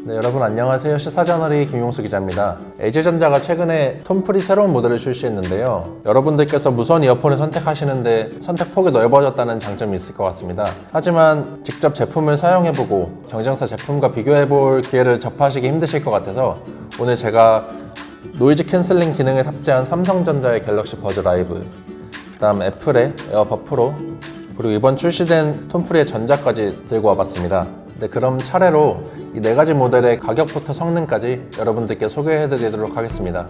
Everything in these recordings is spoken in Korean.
네, 여러분 안녕하세요. 시사저널의 김용수 기자입니다. LG전자가 최근에 톰프리 새로운 모델을 출시했는데요. 여러분들께서 무선 이어폰을 선택하시는데 선택폭이 넓어졌다는 장점이 있을 것 같습니다. 하지만 직접 제품을 사용해보고 경쟁사 제품과 비교해볼 기회를 접하시기 힘드실 것 같아서 오늘 제가 노이즈 캔슬링 기능을 탑재한 삼성전자의 갤럭시 버즈 라이브, 그다음 애플의 에어팟 프로, 그리고 이번 출시된 톰프리의 전자까지 들고 와봤습니다. 네, 그럼 차례로 이 4가지 모델의 가격부터 성능까지 여러분들께 소개해드리도록 하겠습니다.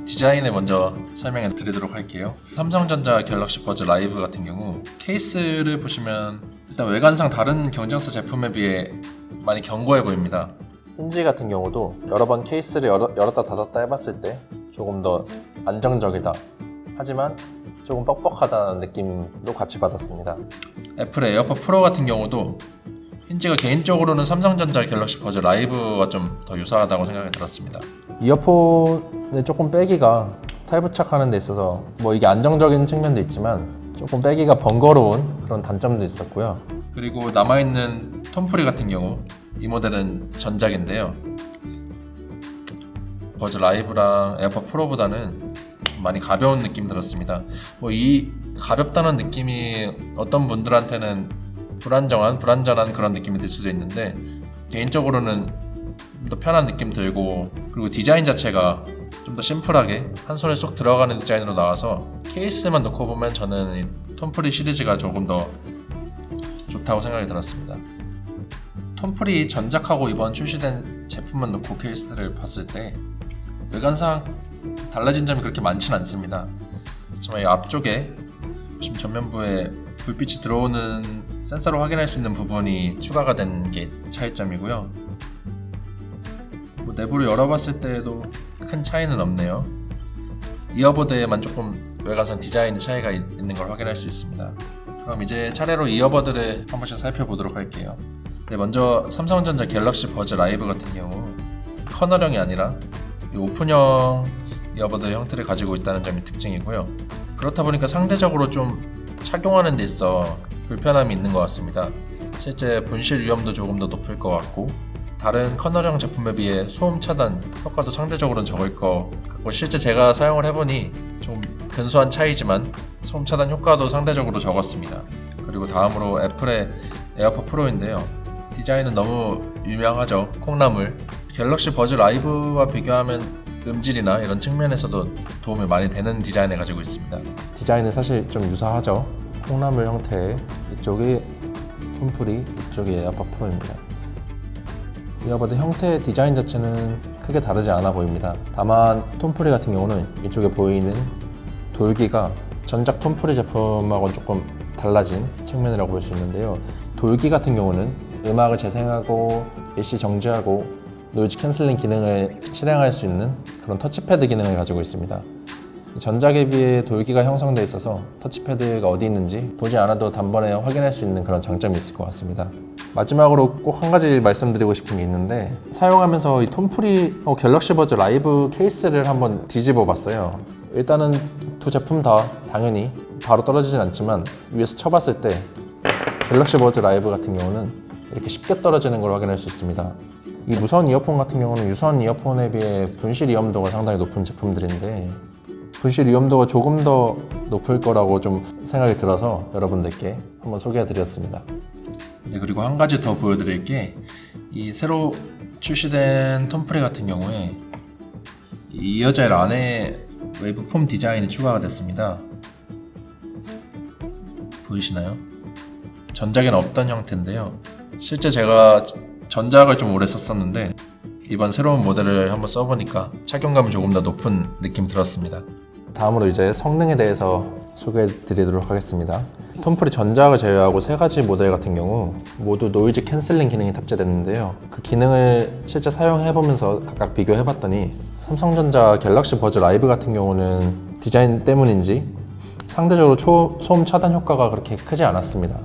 디자인을 먼저 설명해 드리도록 할게요. 삼성전자 갤럭시 버즈 라이브 같은 경우 케이스를 보시면 일단 외관상 다른 경쟁사 제품에 비해 많이 견고해 보입니다. 힌지 같은 경우도 여러 번 케이스를 열었다 닫았다 해봤을 때 조금 더 안정적이다, 하지만 조금 뻑뻑하다는 느낌도 같이 받았습니다. 애플의 에어팟 프로 같은 경우도 힌지가 개인적으로는 삼성전자 갤럭시 버즈 라이브와 좀 더 유사하다고 생각이 들었습니다. 이어폰을 조금 빼기가 탈부착하는 데 있어서 이게 안정적인 측면도 있지만 조금 빼기가 번거로운 그런 단점도 있었고요. 그리고 남아있는 톰프리 같은 경우 이 모델은 전작인데요. 버즈 라이브랑 에어팟 프로보다는 많이 가벼운 느낌 들었습니다. 이 가볍다는 느낌이 어떤 분들한테는 불안전한 그런 느낌이 들 수도 있는데, 개인적으로는 좀 더 편한 느낌 들고, 그리고 디자인 자체가 좀 더 심플하게 한 손에 쏙 들어가는 디자인으로 나와서 케이스만 놓고 보면 저는 이 톰프리 시리즈가 조금 더 좋다고 생각이 들었습니다. 톰프리 전작하고 이번 출시된 제품만 놓고 케이스를 봤을 때 외관상 달라진 점이 그렇게 많지는 않습니다. 하지만 이 앞쪽에 지금 전면부에 불빛이 들어오는 센서로 확인할 수 있는 부분이 추가가 된 게 차이점이고요. 내부를 열어봤을 때에도 큰 차이는 없네요. 이어버드에만 조금 외관상 디자인 차이가 있는 걸 확인할 수 있습니다. 그럼 이제 차례로 이어버드를 한 번씩 살펴보도록 할게요. 네, 먼저 삼성전자 갤럭시 버즈 라이브 같은 경우 커널형이 아니라 이 오픈형 이어버드 형태를 가지고 있다는 점이 특징이고요. 그렇다 보니까 상대적으로 좀 착용하는 데 있어 불편함이 있는 것 같습니다. 실제 분실 위험도 조금 더 높을 것 같고, 다른 커널형 제품에 비해 소음 차단 효과도 상대적으로는 적을 것 같고, 실제 제가 사용을 해보니 좀 근소한 차이지만 소음 차단 효과도 상대적으로 적었습니다. 그리고 다음으로 애플의 에어팟 프로인데요. 디자인은 너무 유명하죠. 콩나물. 갤럭시 버즈 라이브와 비교하면 음질이나 이런 측면에서도 도움이 많이 되는 디자인을 가지고 있습니다. 디자인은 사실 좀 유사하죠. 콩나물 형태의, 이쪽이 톰프리, 이쪽이 에어팟 프로입니다. 이어버드 형태의 디자인 자체는 크게 다르지 않아 보입니다. 다만 톰프리 같은 경우는 이쪽에 보이는 돌기가 전작 톰프리 제품하고는 조금 달라진 측면이라고 볼 수 있는데요. 돌기 같은 경우는 음악을 재생하고 일시 정지하고 노이즈 캔슬링 기능을 실행할 수 있는 그런 터치패드 기능을 가지고 있습니다. 전작에 비해 돌기가 형성되어 있어서 터치패드가 어디 있는지 보지 않아도 단번에 확인할 수 있는 그런 장점이 있을 것 같습니다. 마지막으로 꼭 한 가지 말씀드리고 싶은 게 있는데, 사용하면서 이 톰프리 갤럭시 버즈 라이브 케이스를 한번 뒤집어 봤어요. 일단은 두 제품 다 당연히 바로 떨어지진 않지만 위에서 쳐봤을 때 갤럭시 버즈 라이브 같은 경우는 이렇게 쉽게 떨어지는 걸 확인할 수 있습니다. 이 무선 이어폰 같은 경우는 유선 이어폰에 비해 분실 위험도가 상당히 높은 제품들인데, 분실 위험도가 조금 더 높을 거라고 좀 생각이 들어서 여러분들께 한번 소개해드렸습니다. 네, 그리고 한 가지 더 보여드릴 게, 이 새로 출시된 톰프리 같은 경우에 이 이어젤 안에 웨이브 폼 디자인이 추가가 됐습니다. 보이시나요? 전작에는 없던 형태인데요. 실제 제가 전작을 좀 오래 썼었는데 이번 새로운 모델을 한번 써보니까 착용감이 조금 더 높은 느낌 들었습니다. 다음으로 이제 성능에 대해서 소개해 드리도록 하겠습니다. 톰프리 전작을 제외하고 3가지 모델 같은 경우 모두 노이즈 캔슬링 기능이 탑재됐는데요. 그 기능을 실제 사용해보면서 각각 비교해봤더니 삼성전자 갤럭시 버즈 라이브 같은 경우는 디자인 때문인지 상대적으로 소음 차단 효과가 그렇게 크지 않았습니다.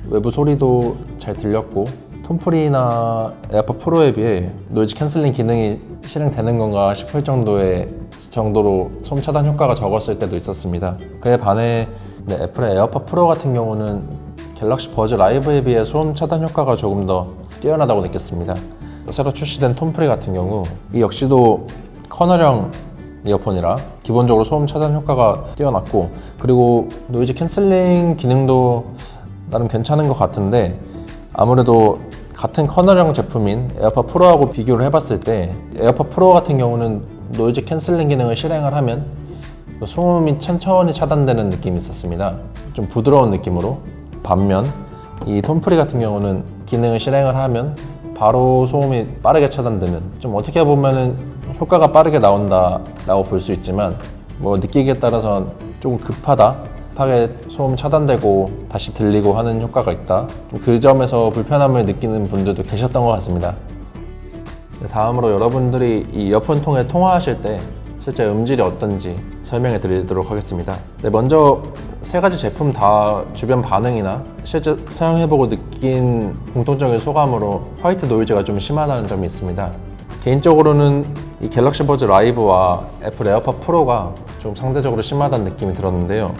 외부 소리도 잘 들렸고, 톰프리나 에어팟 프로에 비해 노이즈 캔슬링 기능이 실행되는 건가 싶을 정도로 소음 차단 효과가 적었을 때도 있었습니다. 그에 반해 애플의 에어팟 프로 같은 경우는 갤럭시 버즈 라이브에 비해 소음 차단 효과가 조금 더 뛰어나다고 느꼈습니다. 새로 출시된 톰프리 같은 경우 이 역시도 커널형 이어폰이라 기본적으로 소음 차단 효과가 뛰어났고, 그리고 노이즈 캔슬링 기능도 나름 괜찮은 것 같은데, 아무래도 같은 커널형 제품인 에어팟 프로하고 비교를 해봤을 때 에어팟 프로 같은 경우는 노이즈 캔슬링 기능을 실행을 하면 소음이 천천히 차단되는 느낌이 있었습니다. 좀 부드러운 느낌으로. 반면 이 톰프리 같은 경우는 기능을 실행을 하면 바로 소음이 빠르게 차단되는, 좀 어떻게 보면은 효과가 빠르게 나온다라고 볼 수 있지만 뭐 느끼기에 따라서는 조금 급하게 소음 차단되고 다시 들리고 하는 효과가 있다. 좀 그 점에서 불편함을 느끼는 분들도 계셨던 것 같습니다. 다음으로 여러분들이 이 이어폰 통해 통화하실 때 실제 음질이 어떤지 설명해 드리도록 하겠습니다. 먼저 세 가지 제품 다 주변 반응이나 실제 사용해보고 느낀 공통적인 소감으로 화이트 노이즈가 좀 심하다는 점이 있습니다. 개인적으로는 이 갤럭시 버즈 라이브와 애플 에어팟 프로가 좀 상대적으로 심하다는 느낌이 들었는데요.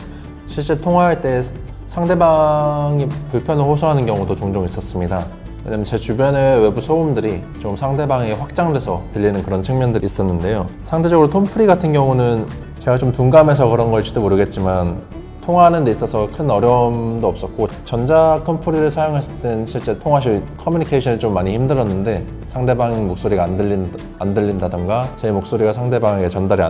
실제 통화할 때 상대방이 불편을 호소하는 경우도 종종 있었습니다. 왜냐면 제 주변의 외부 소음들이 좀 상대방에게 확장돼서 들리는 그런 측면들이 있었는데요. 상대적으로 톰프리 같은 경우는 제가 좀 둔감해서 그런 걸지도 모르겠지만 통화하는 데 있어서 큰 어려움도 없었고, 전작 톰프리를 사용했을 땐 실제 통화 시 커뮤니케이션이 좀 많이 힘들었는데 상대방 목소리가 안 들린다던가 제 목소리가 상대방에게 전달이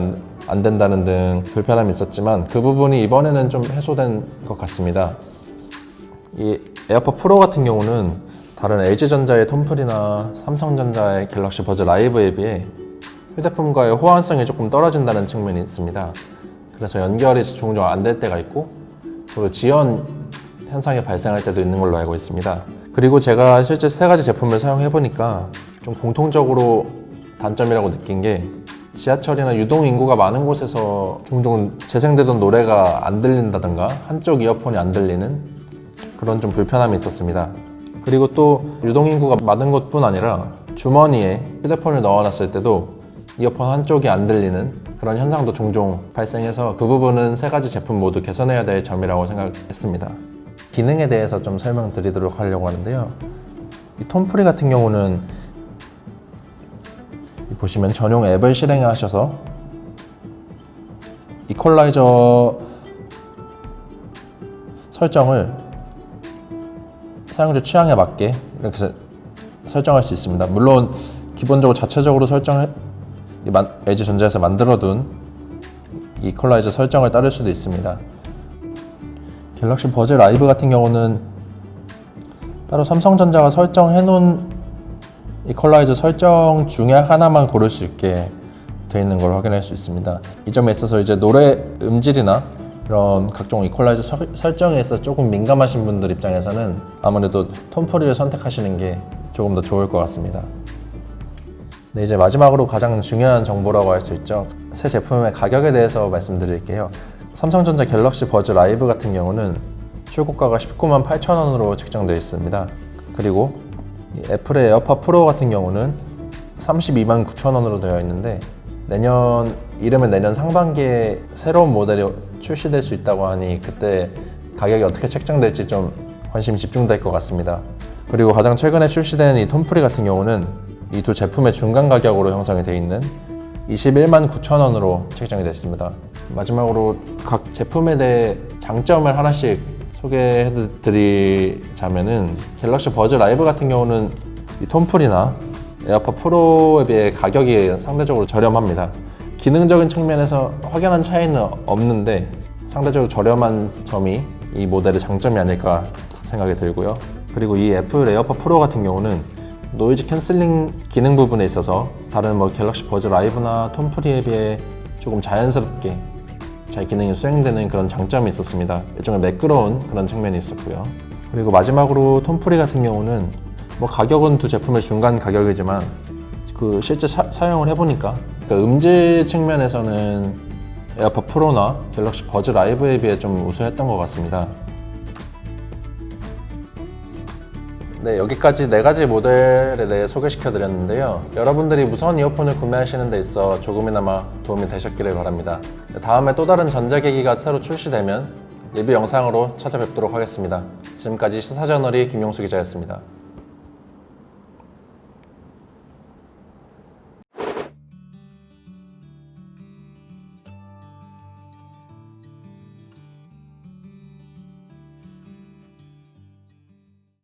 안 된다는 등 불편함이 있었지만 그 부분이 이번에는 좀 해소된 것 같습니다. 이 에어팟 프로 같은 경우는 다른 LG전자의 톰프리나 삼성전자의 갤럭시 버즈 라이브에 비해 휴대폰과의 호환성이 조금 떨어진다는 측면이 있습니다. 그래서 연결이 종종 안 될 때가 있고, 그리고 지연 현상이 발생할 때도 있는 걸로 알고 있습니다. 그리고 제가 실제 세 가지 제품을 사용해보니까 좀 공통적으로 단점이라고 느낀 게, 지하철이나 유동 인구가 많은 곳에서 종종 재생되던 노래가 안 들린다던가 한쪽 이어폰이 안 들리는 그런 좀 불편함이 있었습니다. 그리고 또 유동인구가 많은 것뿐 아니라 주머니에 휴대폰을 넣어놨을 때도 이어폰 한쪽이 안 들리는 그런 현상도 종종 발생해서 그 부분은 세 가지 제품 모두 개선해야 될 점이라고 생각했습니다. 기능에 대해서 좀 설명드리도록 하려고 하는데요. 이 톰프리 같은 경우는 보시면 전용 앱을 실행하셔서 이퀄라이저 설정을 사용자 취향에 맞게 이렇게 설정할 수 있습니다. 물론 기본적으로 자체적으로 LG전자에서 만들어둔 이퀄라이저 설정을 따를 수도 있습니다. 갤럭시 버즈 라이브 같은 경우는 따로 삼성전자가 설정해놓은 이퀄라이저 설정 중에 하나만 고를 수 있게 되어 있는 걸 확인할 수 있습니다. 이 점에 있어서 이제 노래 음질이나 이런 각종 이퀄라이저 설정에 있어서 조금 민감하신 분들 입장에서는 아무래도 톰프리를 선택하시는 게 조금 더 좋을 것 같습니다. 네, 이제 마지막으로 가장 중요한 정보라고 할 수 있죠. 새 제품의 가격에 대해서 말씀드릴게요. 삼성전자 갤럭시 버즈 라이브 같은 경우는 출고가가 19만 8천 원으로 책정되어 있습니다. 그리고 애플의 에어팟 프로 같은 경우는 32만 9천 원으로 되어 있는데, 이르면 내년 상반기에 새로운 모델이 출시될 수 있다고 하니 그때 가격이 어떻게 책정될지 좀 관심이 집중될 것 같습니다. 그리고 가장 최근에 출시된 이 톰프리 같은 경우는 이 두 제품의 중간 가격으로 형성이 되어 있는 21만 9천 원으로 책정이 됐습니다. 마지막으로 각 제품에 대해 장점을 하나씩 소개해 드리자면은, 갤럭시 버즈 라이브 같은 경우는 이 톰프리나 에어팟 프로에 비해 가격이 상대적으로 저렴합니다. 기능적인 측면에서 확연한 차이는 없는데 상대적으로 저렴한 점이 이 모델의 장점이 아닐까 생각이 들고요. 그리고 이 애플 에어팟 프로 같은 경우는 노이즈 캔슬링 기능 부분에 있어서 다른 갤럭시 버즈 라이브나 톰프리에 비해 조금 자연스럽게 잘 기능이 수행되는 그런 장점이 있었습니다. 일종의 매끄러운 그런 측면이 있었고요. 그리고 마지막으로 톰프리 같은 경우는 가격은 두 제품의 중간 가격이지만 실제 사용을 해보니까 음질 측면에서는 에어팟 프로나 갤럭시 버즈 라이브에 비해 좀 우수했던 것 같습니다. 네, 여기까지 4가지 모델에 대해 소개시켜 드렸는데요. 여러분들이 무선 이어폰을 구매하시는 데 있어 조금이나마 도움이 되셨기를 바랍니다. 다음에 또 다른 전자기기가 새로 출시되면 리뷰 영상으로 찾아뵙도록 하겠습니다. 지금까지 시사저널의 김용수 기자였습니다.